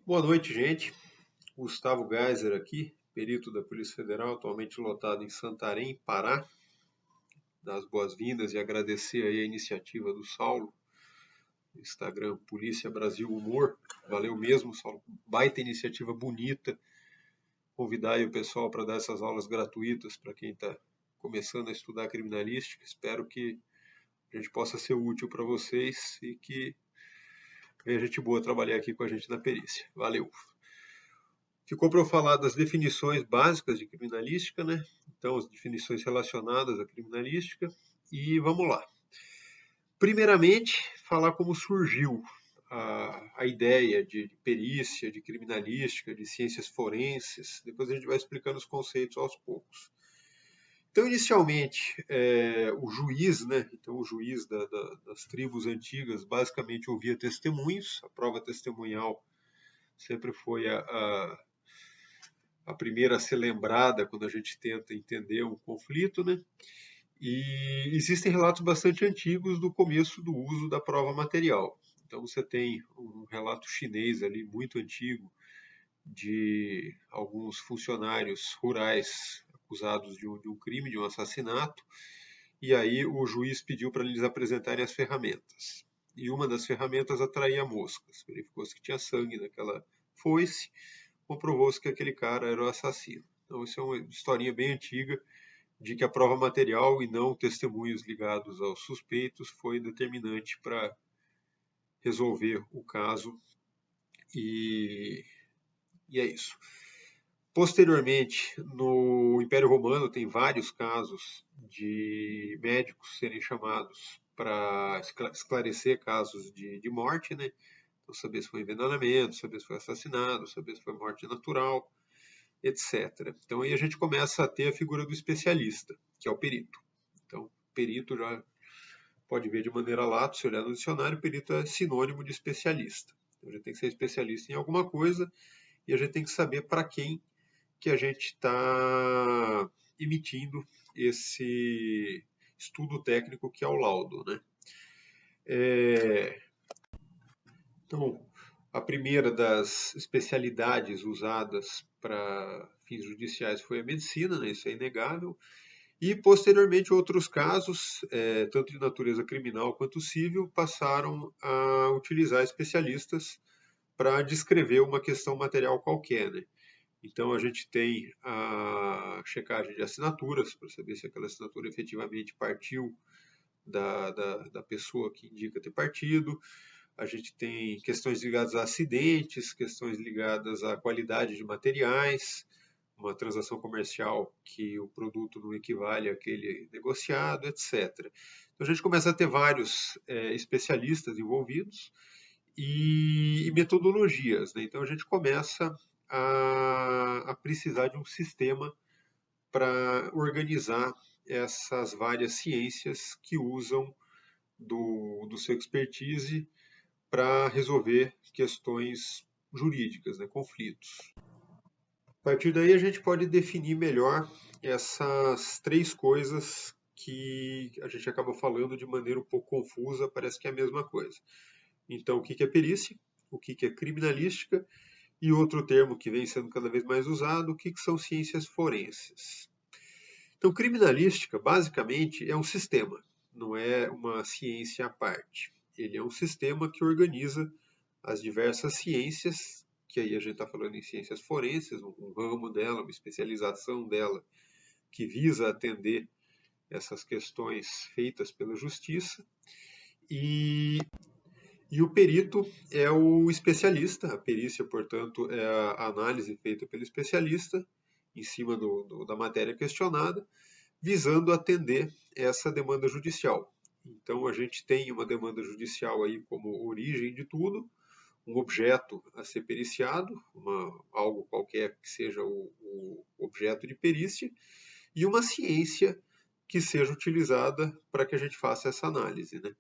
Boa noite, gente. Gustavo Geiser aqui, perito da Polícia Federal, atualmente lotado em Santarém, Pará. Dar as boas-vindas e agradecer aí a iniciativa do Saulo, Instagram Polícia Brasil Humor. Valeu mesmo, Saulo. Baita iniciativa bonita. Convidar aí o pessoal para dar essas aulas gratuitas para quem está começando a estudar criminalística. Espero que a gente possa ser útil para vocês e que venha gente boa trabalhar aqui com a gente na perícia. Valeu! Ficou para eu falar das definições básicas de criminalística, né? Então, as definições relacionadas à criminalística. E vamos lá. Primeiramente, falar como surgiu a ideia de perícia, de criminalística, de ciências forenses. Depois a gente vai explicando os conceitos aos poucos. Então, inicialmente, o juiz, né? Então, o juiz das tribos antigas basicamente ouvia testemunhos. A prova testemunhal sempre foi a primeira a ser lembrada quando a gente tenta entender um conflito, né? E existem relatos bastante antigos do começo do uso da prova material. Então você tem um relato chinês ali muito antigo de alguns funcionários rurais acusados de um crime, de um assassinato, e aí o juiz pediu para eles apresentarem as ferramentas. E uma das ferramentas atraía moscas. Verificou-se que tinha sangue naquela foice, comprovou-se que aquele cara era o assassino. Então, isso é uma historinha bem antiga de que a prova material e não testemunhos ligados aos suspeitos foi determinante para resolver o caso. E é isso. Posteriormente, no Império Romano, tem vários casos de médicos serem chamados para esclarecer casos de morte, né? Então, saber se foi envenenamento, saber se foi assassinado, saber se foi morte natural, etc. Então aí a gente começa a ter a figura do especialista, que é o perito. Então, perito já pode ver de maneira lato, se olhar no dicionário, perito é sinônimo de especialista. Então, a gente tem que ser especialista em alguma coisa e a gente tem que saber para quem que a gente está emitindo esse estudo técnico que é o laudo, né? Então, a primeira das especialidades usadas para fins judiciais foi a medicina, né? Isso é inegável. E, posteriormente, outros casos, tanto de natureza criminal quanto civil, passaram a utilizar especialistas para descrever uma questão material qualquer, né? Então, a gente tem a checagem de assinaturas, para saber se aquela assinatura efetivamente partiu da pessoa que indica ter partido. A gente tem questões ligadas a acidentes, questões ligadas à qualidade de materiais, uma transação comercial que o produto não equivale àquele negociado, etc. Então a gente começa a ter vários especialistas envolvidos e metodologias, né? Então a gente começa a precisar de um sistema para organizar essas várias ciências que usam do seu expertise para resolver questões jurídicas, né, conflitos. A partir daí a gente pode definir melhor essas três coisas que a gente acaba falando de maneira um pouco confusa, parece que é a mesma coisa. Então, o que é perícia, o que é criminalística e outro termo que vem sendo cada vez mais usado, o que são ciências forenses. Então, criminalística, basicamente, é um sistema, não é uma ciência à parte. Ele é um sistema que organiza as diversas ciências, que aí a gente está falando em ciências forenses, um ramo dela, uma especialização dela, que visa atender essas questões feitas pela justiça. E o perito é o especialista, a perícia, portanto, é a análise feita pelo especialista em cima da matéria questionada, visando atender essa demanda judicial. Então, a gente tem uma demanda judicial aí como origem de tudo, um objeto a ser periciado, algo qualquer que seja o objeto de perícia, e uma ciência que seja utilizada para que a gente faça essa análise, né?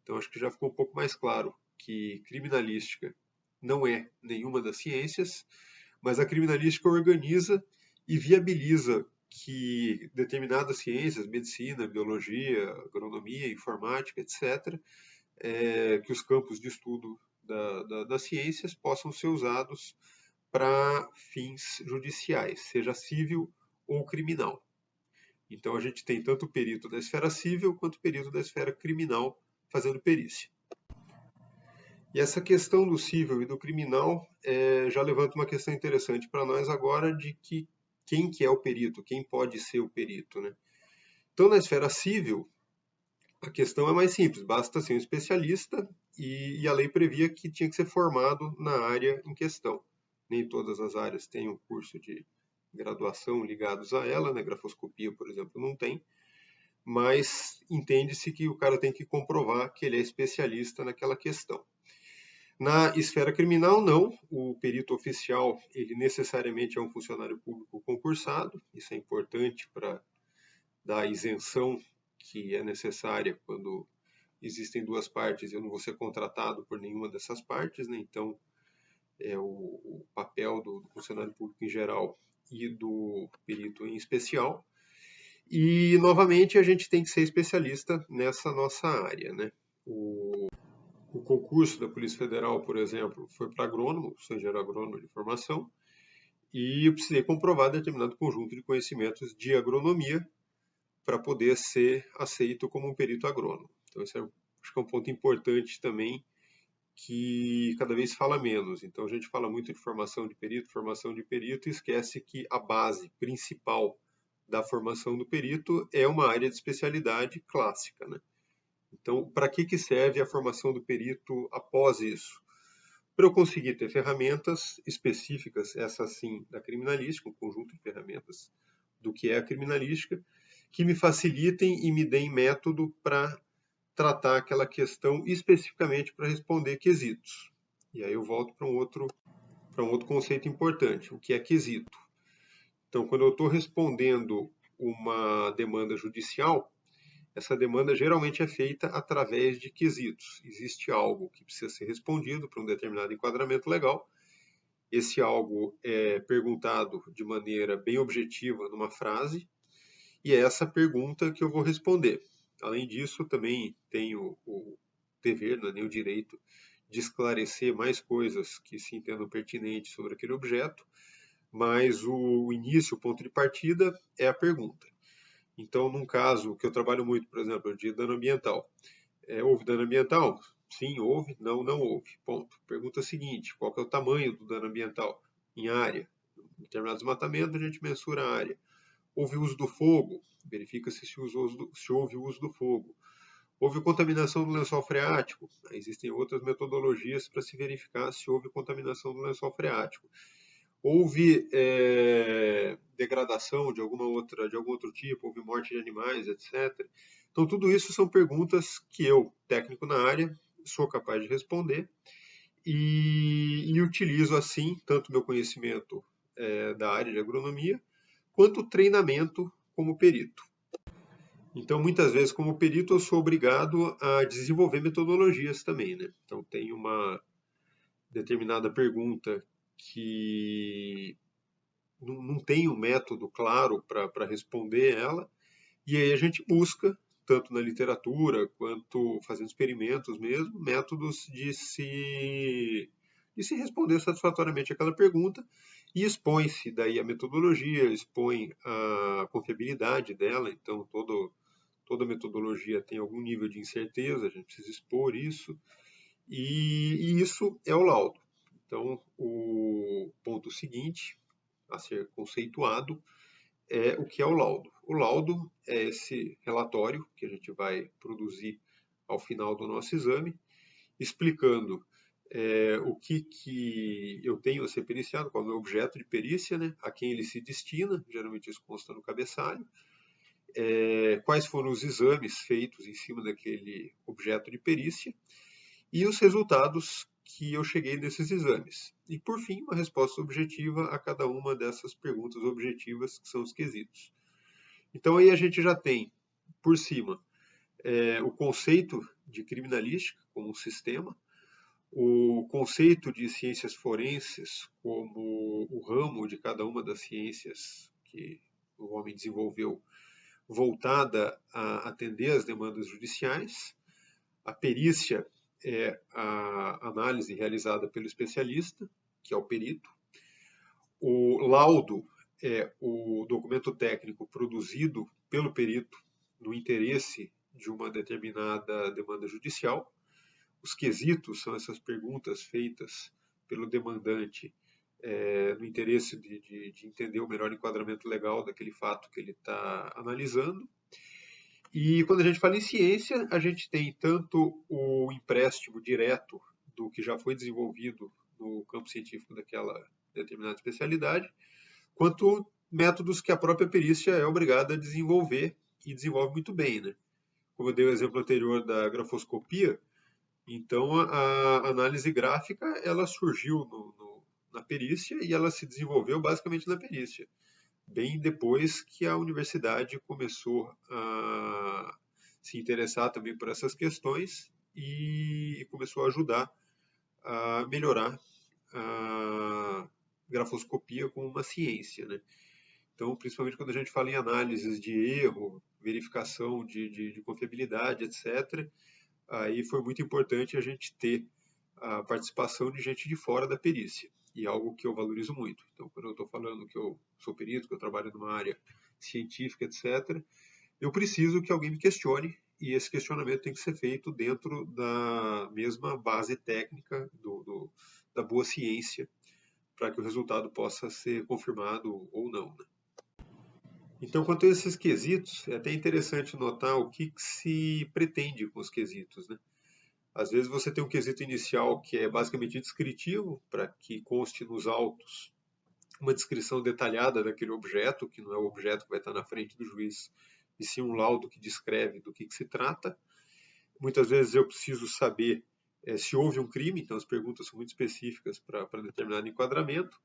Então, acho que já ficou um pouco mais claro que criminalística não é nenhuma das ciências, mas a criminalística organiza e viabiliza que determinadas ciências, medicina, biologia, agronomia, informática, etc., que os campos de estudo das ciências possam ser usados para fins judiciais, seja civil ou criminal. Então a gente tem tanto o perito da esfera civil quanto o perito da esfera criminal fazendo perícia. E essa questão do civil e do criminal já levanta uma questão interessante para nós agora de que quem que é o perito, quem pode ser o perito, né? Então na esfera civil a questão é mais simples, basta ser um especialista e a lei previa que tinha que ser formado na área em questão. Nem todas as áreas têm um curso de graduação ligados a ela, né? Grafoscopia, por exemplo, não tem, mas entende-se que o cara tem que comprovar que ele é especialista naquela questão. Na esfera criminal, não. O perito oficial, ele necessariamente é um funcionário público concursado. Isso é importante para dar a isenção que é necessária quando existem duas partes e eu não vou ser contratado por nenhuma dessas partes, né? Então, é o papel do funcionário público em geral e do perito em especial. E, novamente, a gente tem que ser especialista nessa nossa área, né? O concurso da Polícia Federal, por exemplo, foi para agrônomo, sou engenheiro agrônomo de formação, e eu precisei comprovar determinado conjunto de conhecimentos de agronomia para poder ser aceito como um perito agrônomo. Então, esse acho que é um ponto importante também, que cada vez fala menos. Então, a gente fala muito de formação de perito, e esquece que a base principal da formação do perito é uma área de especialidade clássica, né? Então, para que serve a formação do perito após isso? Para eu conseguir ter ferramentas específicas, essa sim, da criminalística, um conjunto de ferramentas do que é a criminalística, que me facilitem e me deem método para tratar aquela questão especificamente para responder quesitos. E aí eu volto para um outro conceito importante, o que é quesito. Então, quando eu estou respondendo uma demanda judicial, essa demanda geralmente é feita através de quesitos. Existe algo que precisa ser respondido para um determinado enquadramento legal. Esse algo é perguntado de maneira bem objetiva numa frase, e é essa pergunta que eu vou responder. Além disso, também tenho o dever, não é nem o direito, de esclarecer mais coisas que se entendam pertinentes sobre aquele objeto, mas o início, o ponto de partida, é a pergunta. Então, num caso que eu trabalho muito, por exemplo, de dano ambiental. Houve dano ambiental? Sim, houve. Não, não houve. Ponto. Pergunta seguinte, qual que é o tamanho do dano ambiental em área? Em determinados desmatamentos, a gente mensura a área. Houve uso do fogo? Verifica-se se houve uso do fogo. Houve contaminação do lençol freático? Existem outras metodologias para se verificar se houve contaminação do lençol freático. Houve degradação de algum outro tipo, houve morte de animais, etc. Então, tudo isso são perguntas que eu, técnico na área, sou capaz de responder e utilizo, assim, tanto meu conhecimento da área de agronomia, quanto o treinamento como perito. Então, muitas vezes, como perito, eu sou obrigado a desenvolver metodologias também, né? Então, tem uma determinada pergunta que não tem um método claro para responder ela, e aí a gente busca, tanto na literatura quanto fazendo experimentos mesmo, métodos de se responder satisfatoriamente aquela pergunta, e expõe-se daí a metodologia, expõe a confiabilidade dela, então toda metodologia tem algum nível de incerteza, a gente precisa expor isso, e isso é o laudo. Então, o ponto seguinte a ser conceituado é o que é o laudo. O laudo é esse relatório que a gente vai produzir ao final do nosso exame, explicando o que eu tenho a ser periciado, qual é o meu objeto de perícia, né, a quem ele se destina, geralmente isso consta no cabeçalho, quais foram os exames feitos em cima daquele objeto de perícia e os resultados que eu cheguei nesses exames. E, por fim, uma resposta objetiva a cada uma dessas perguntas objetivas, que são os quesitos. Então, aí a gente já tem, por cima, o conceito de criminalística como um sistema, o conceito de ciências forenses como o ramo de cada uma das ciências que o homem desenvolveu voltada a atender às demandas judiciais, a perícia é a análise realizada pelo especialista, que é o perito. O laudo é o documento técnico produzido pelo perito no interesse de uma determinada demanda judicial. Os quesitos são essas perguntas feitas pelo demandante no interesse de entender o melhor enquadramento legal daquele fato que ele está analisando. E quando a gente fala em ciência, a gente tem tanto o empréstimo direto do que já foi desenvolvido no campo científico daquela determinada especialidade, quanto métodos que a própria perícia é obrigada a desenvolver e desenvolve muito bem, né? Como eu dei o exemplo anterior da grafoscopia, então a análise gráfica ela surgiu na perícia e ela se desenvolveu basicamente na perícia, bem depois que a universidade começou a se interessar também por essas questões e começou a ajudar a melhorar a grafoscopia como uma ciência, né? Então, principalmente quando a gente fala em análises de erro, verificação de confiabilidade, etc., aí foi muito importante a gente ter a participação de gente de fora da perícia, e algo que eu valorizo muito. Então, quando eu estou falando que eu sou perito, que eu trabalho numa área científica, etc., eu preciso que alguém me questione, e esse questionamento tem que ser feito dentro da mesma base técnica da boa ciência, para que o resultado possa ser confirmado ou não, né? Então, quanto a esses quesitos, é até interessante notar o que se pretende com os quesitos, né? Às vezes você tem um quesito inicial que é basicamente descritivo, para que conste nos autos uma descrição detalhada daquele objeto, que não é o objeto que vai estar na frente do juiz, e sim um laudo que descreve do que se trata. Muitas vezes eu preciso saber se houve um crime, então as perguntas são muito específicas para determinado enquadramento.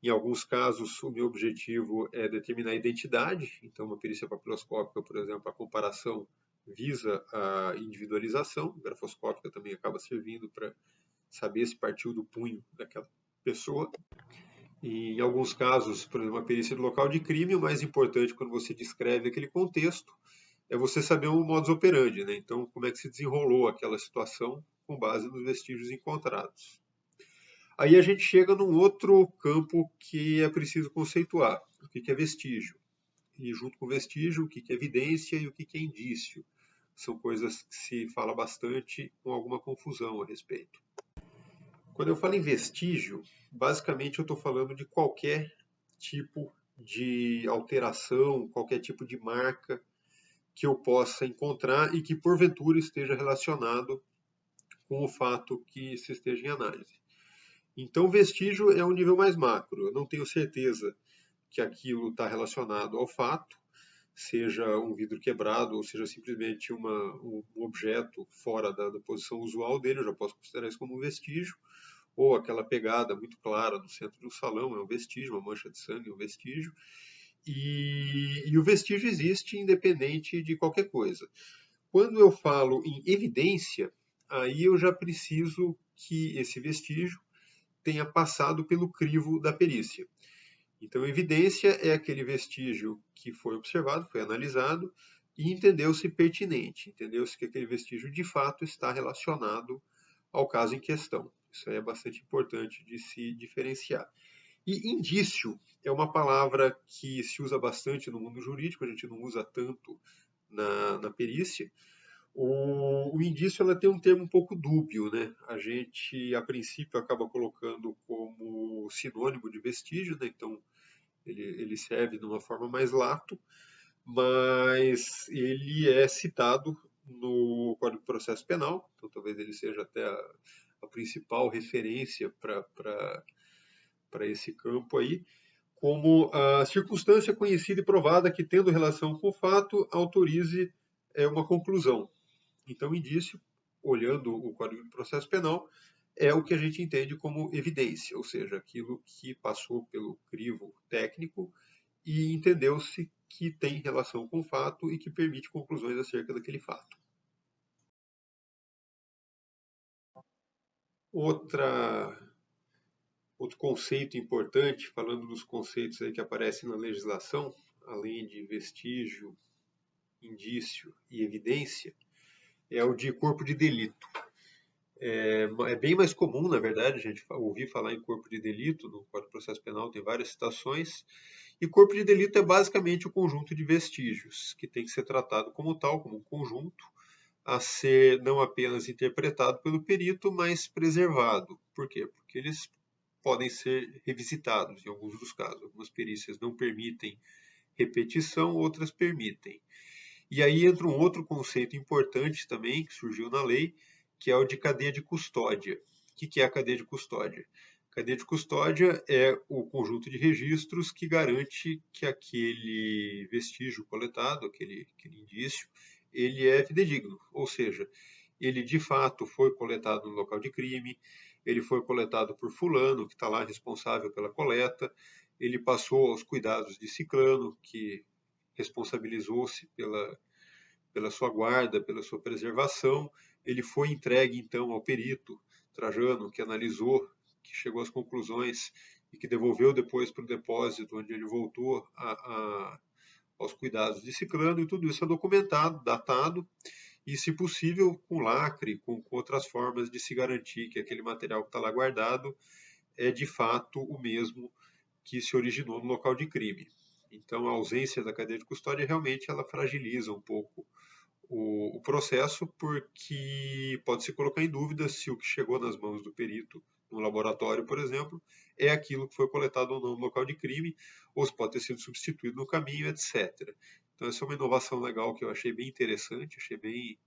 Em alguns casos, o meu objetivo é determinar a identidade, então uma perícia papiloscópica, por exemplo, a comparação visa a individualização, grafoscópica também acaba servindo para saber se partiu do punho daquela pessoa. E, em alguns casos, por exemplo, uma perícia do local de crime, o mais importante quando você descreve aquele contexto é você saber o modus operandi, né? Então, como é que se desenrolou aquela situação com base nos vestígios encontrados. Aí a gente chega num outro campo que é preciso conceituar, o que é vestígio. E junto com vestígio, o que é evidência e o que é indício. São coisas que se fala bastante com alguma confusão a respeito. Quando eu falo em vestígio, basicamente eu estou falando de qualquer tipo de alteração, qualquer tipo de marca que eu possa encontrar e que porventura esteja relacionado com o fato que se esteja em análise. Então, vestígio é um nível mais macro. Eu não tenho certeza que aquilo está relacionado ao fato, seja um vidro quebrado ou seja simplesmente um objeto fora da posição usual dele, eu já posso considerar isso como um vestígio. Ou aquela pegada muito clara no centro do salão, é um vestígio, uma mancha de sangue é um vestígio. E o vestígio existe independente de qualquer coisa. Quando eu falo em evidência, aí eu já preciso que esse vestígio tenha passado pelo crivo da perícia. Então, evidência é aquele vestígio que foi observado, foi analisado e entendeu-se pertinente, entendeu-se que aquele vestígio de fato está relacionado ao caso em questão. Isso aí é bastante importante de se diferenciar. E indício é uma palavra que se usa bastante no mundo jurídico, a gente não usa tanto na perícia. O indício ela tem um termo um pouco dúbio, né? A gente, a princípio, acaba colocando como sinônimo de vestígio, né? Então, ele serve de uma forma mais lato, mas ele é citado no Código de Processo Penal, então talvez ele seja até a principal referência para esse campo aí, como a circunstância conhecida e provada que, tendo relação com o fato, autorize uma conclusão. Então, indício, olhando o Código de Processo Penal, é o que a gente entende como evidência, ou seja, aquilo que passou pelo crivo técnico e entendeu-se que tem relação com o fato e que permite conclusões acerca daquele fato. Outro conceito importante, falando dos conceitos aí que aparecem na legislação, além de vestígio, indício e evidência, é o de corpo de delito. É bem mais comum, na verdade, a gente ouvir falar em corpo de delito, no Código de Processo Penal tem várias citações, e corpo de delito é basicamente o conjunto de vestígios, que tem que ser tratado como tal, como um conjunto, a ser não apenas interpretado pelo perito, mas preservado. Por quê? Porque eles podem ser revisitados em alguns dos casos. Algumas perícias não permitem repetição, outras permitem. E aí entra um outro conceito importante também, que surgiu na lei, que é o de cadeia de custódia. O que é a cadeia de custódia? A cadeia de custódia é o conjunto de registros que garante que aquele vestígio coletado, aquele indício, ele é fidedigno, ou seja, ele de fato foi coletado no local de crime, ele foi coletado por fulano, que está lá responsável pela coleta, ele passou aos cuidados de ciclano, que responsabilizou-se pela sua guarda, pela sua preservação. Ele foi entregue então ao perito Trajano, que analisou, que chegou às conclusões e que devolveu depois para o depósito, onde ele voltou aos cuidados de ciclano, e tudo isso é documentado, datado, e, se possível, com lacre, com outras formas de se garantir que aquele material que está lá guardado é de fato o mesmo que se originou no local de crime. Então, a ausência da cadeia de custódia realmente ela fragiliza um pouco o processo, porque pode se colocar em dúvida se o que chegou nas mãos do perito no laboratório, por exemplo, é aquilo que foi coletado ou não no local de crime, ou se pode ter sido substituído no caminho, etc. Então, essa é uma inovação legal que eu achei bem interessante, achei bem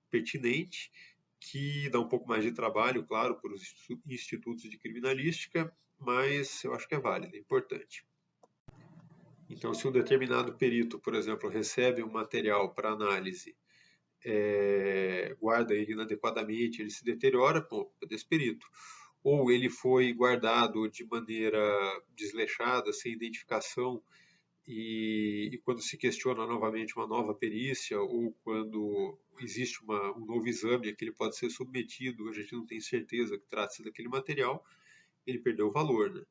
pertinente, que dá um pouco mais de trabalho, claro, para os institutos de criminalística, mas eu acho que é válido, é importante. Então, se um determinado perito, por exemplo, recebe um material para análise, guarda ele inadequadamente, ele se deteriora, pô, é desse perito. Ou ele foi guardado de maneira desleixada, sem identificação, e quando se questiona novamente uma nova perícia, ou quando existe um novo exame a que ele pode ser submetido, a gente não tem certeza que trata-se daquele material, ele perdeu o valor, né?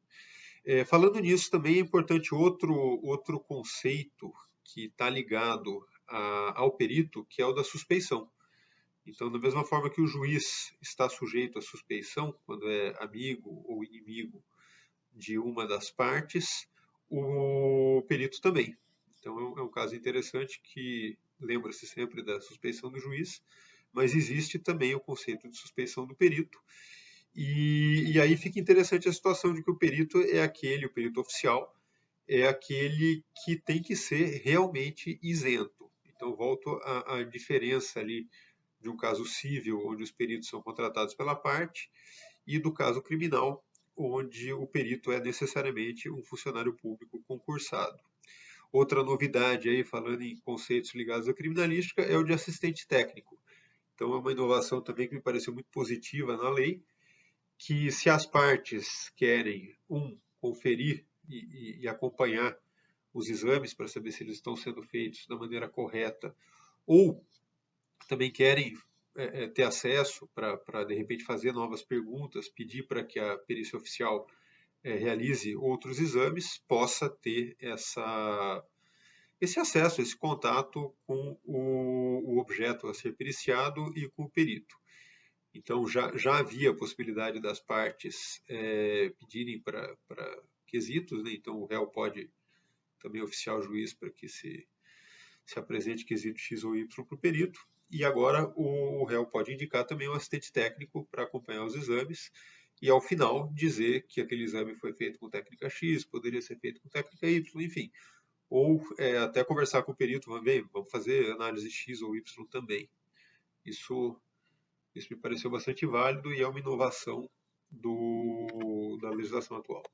Falando nisso, também é importante outro conceito que está ligado ao perito, que é o da suspeição. Então, da mesma forma que o juiz está sujeito à suspeição, quando é amigo ou inimigo de uma das partes, o perito também. Então, é um caso interessante que lembra-se sempre da suspeição do juiz, mas existe também o conceito de suspeição do perito, e aí fica interessante a situação de que o perito oficial, é aquele que tem que ser realmente isento. Então, volto à diferença ali de um caso civil, onde os peritos são contratados pela parte, e do caso criminal, onde o perito é necessariamente um funcionário público concursado. Outra novidade aí, falando em conceitos ligados à criminalística, é o de assistente técnico. Então, é uma inovação também que me pareceu muito positiva na lei, que se as partes querem, conferir e acompanhar os exames para saber se eles estão sendo feitos da maneira correta, ou também querem ter acesso para, de repente, fazer novas perguntas, pedir para que a perícia oficial realize outros exames, possa ter esse acesso, esse contato com o objeto a ser periciado e com o perito. Então, já havia a possibilidade das partes pedirem para quesitos, né? Então o réu pode também oficiar o juiz para que se apresente quesito X ou Y para o perito, e agora o réu pode indicar também um assistente técnico para acompanhar os exames, e ao final dizer que aquele exame foi feito com técnica X, poderia ser feito com técnica Y, enfim. Ou até conversar com o perito, vamos fazer análise X ou Y também. Isso me pareceu bastante válido e é uma inovação da legislação atual.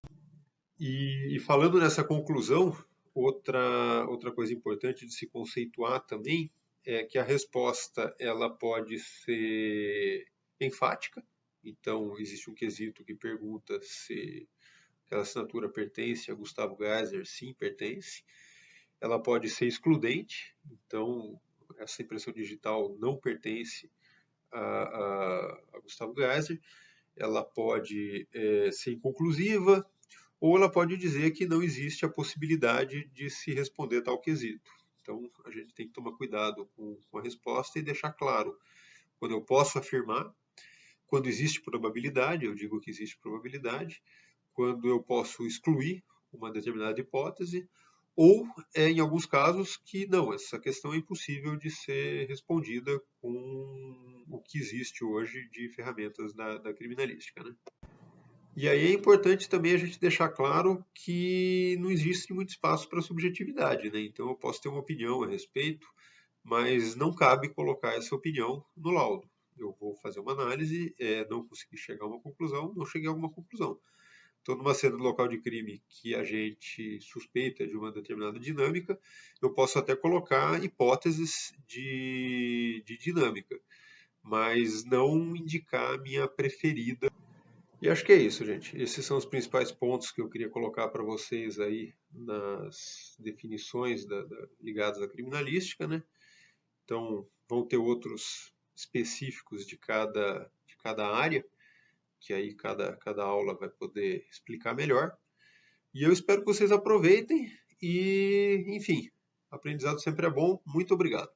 E falando nessa conclusão, outra coisa importante de se conceituar também é que a resposta ela pode ser enfática. Então, existe um quesito que pergunta se aquela assinatura pertence a Gustavo Geiser. Sim, pertence. Ela pode ser excludente. Então, essa impressão digital não pertence a Gustavo Geiser. Ela pode ser inconclusiva, ou ela pode dizer que não existe a possibilidade de se responder tal quesito. Então, a gente tem que tomar cuidado com a resposta e deixar claro quando eu posso afirmar quando existe probabilidade, eu digo que existe probabilidade, quando eu posso excluir uma determinada hipótese, ou em alguns casos que não, essa questão é impossível de ser respondida com o que existe hoje de ferramentas da criminalística, né? E aí é importante também a gente deixar claro que não existe muito espaço para subjetividade, né? Então eu posso ter uma opinião a respeito, mas não cabe colocar essa opinião no laudo. Eu vou fazer uma análise, não consegui chegar a uma conclusão, não cheguei a alguma conclusão. Estou numa cena do local de crime que a gente suspeita de uma determinada dinâmica, eu posso até colocar hipóteses de dinâmica, mas não indicar a minha preferida. E acho que é isso, gente. Esses são os principais pontos que eu queria colocar para vocês aí nas definições ligadas à criminalística, né? Então, vão ter outros específicos de cada área, que aí cada aula vai poder explicar melhor. E eu espero que vocês aproveitem e, enfim, aprendizado sempre é bom. Muito obrigado.